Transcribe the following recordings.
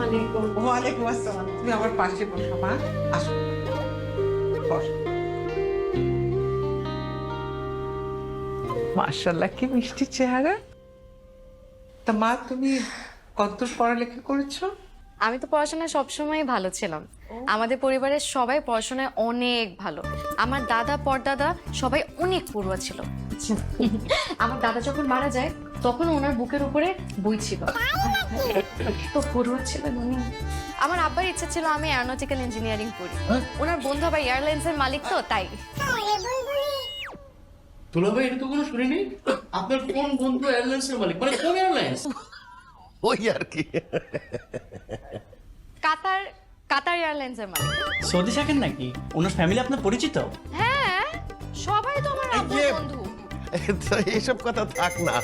আলাইকুম। ওয়ালাইকুম আসসালাম। তুমি আমার পাশে বসো মা, আসো বস। মাশাআল্লাহ, কি মিষ্টি চেহারা। তা মা, তুমি কতদূর পড়ালেখা করেছো? আমি তো পড়াশোনায় সবসময় ভালো ছিলাম। আমাদের পরিবারের সবাই পড়াশোনায় অনেক ভালো। আমার দাদা পরদাদা সবাই অনেক পড়ুয়া ছিল। আমার দাদা যখন মারা যায় তখন ওনার বুকের উপরে বই ছিল। তো পড়ুয়া ছিলেন উনি। আমার আব্বার ইচ্ছা ছিল আমি এরোনটিক্যাল ইঞ্জিনিয়ারিং পড়ি। ওনার বন্ধু আবার এয়ারলাইন্সের মালিক, তো তাই। দুলা ভাই, এটা তো কোনো শুনিনি। আপনার কোন বন্ধু এয়ারলাইন্সের মালিক, মানে কোন এয়ারলাইন্স? ওই আর কি। কাতার কাতার এয়ারলাইন্সের মালিক। সৌদি শাকের নাকি? ওনার ফ্যামিলি আপনার পরিচিত? হ্যাঁ, সবাই তো আমার আব্বুর বন্ধু। তো এইসব কথা থাক না,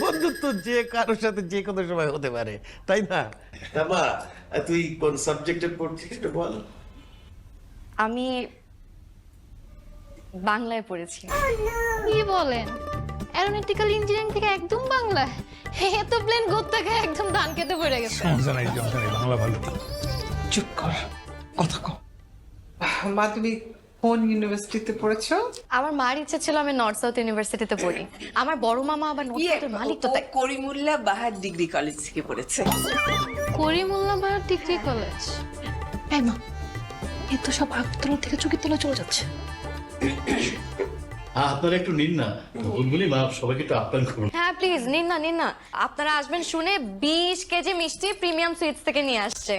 বন্ধুত্ব যে কারোর সাথে যে কোনো সময় হতে পারে, তাই না? মা, তুই কোন সাবজেক্টে পড়ছিস একটু বল। আমি বাংলায় পড়েছি। কি বলেন? এরোনটিক্যাল ইঞ্জিনিয়ারিং থেকে একদম বাংলা? এত প্লেন গোত্তাকে একদম ধান খেতে পড়ে গেছে। সমস্যা নাই, বাংলা ভালো। চুপ কর, কথা কও। মা, তুমি কোন ইউনিভার্সিটিতে পড়েছো? আমার মার ইচ্ছে ছিল আমি নর্থ সাউথ ইউনিভার্সিটিতে পড়ি। আমার বড় মামা আবার নর্থ সাউথের মালিক, তো তাই। করিমুল্লাহ বাহার ডিগ্রি কলেজ থেকে পড়েছে। করিমুল্লাহ বাহার ডিগ্রি কলেজ? এই মা, এ তো সব আগতলা থেকে চুকিতলা চলে যাচ্ছে। হ্যাঁ, আপনারা একটু নিন না, বুলবুলি মা সবাইকে একটু আপ্যায়ন করুন। হ্যাঁ প্লিজ নিন না, নিন না। আপনারা আসবেন শুনে 20 কেজি মিষ্টি প্রিমিয়াম সুইটস থেকে নিয়ে আসছে।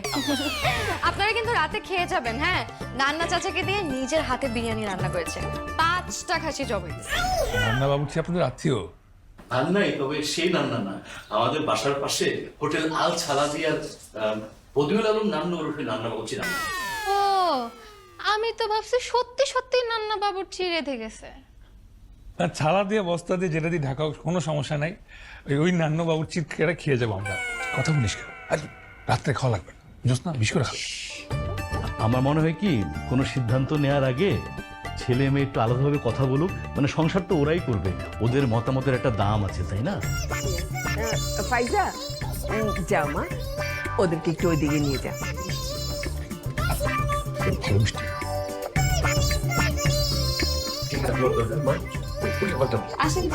আপনারা কিন্তু রাতে খেয়ে যাবেন। হ্যাঁ, নান্না চাচাকে দিয়ে নিজের হাতে বিরিয়ানি রান্না করেছে। 5টা খাসি জবাই দিয়েছে। রান্না বাবুর্চি আপনাদের আত্মীয়? রান্নাই, তবে সেই রান্না না, আমাদের বাসার পাশে হোটেল আল ছালাদিয়ার বদিউল আলম নান্ন ওরফে নান্না বাবুচি রান্না। ও, আমি তো ভাবছি সত্যি সত্যি নান্না বাবুর্চি রেঁধে গেছে। আর ছালা দিয়ে বস্তা দিয়ে যেটা দিয়ে ঢাকা, কোনো সমস্যা নাই। ওই নান্ন বাবুর্চির কেটে খেয়ে যাবো আমরা। কথা বলিস কেন? আজ রাত্রে খাওয়া লাগবে না, বুঝছ না? বিশ করে খাও। আমার মনে হয় কি, কোনো সিদ্ধান্ত নেওয়ার আগে ছেলে মেয়ে একটু আলাদাভাবে কথা বলুক। মানে সংসার তো ওরাই করবে, ওদের মতামতের একটা দাম আছে, তাই না? ফাইজা, যাও মা, ওদেরকে একটু ওইদিকে নিয়ে যা। ভালো মিষ্টি। আসেন।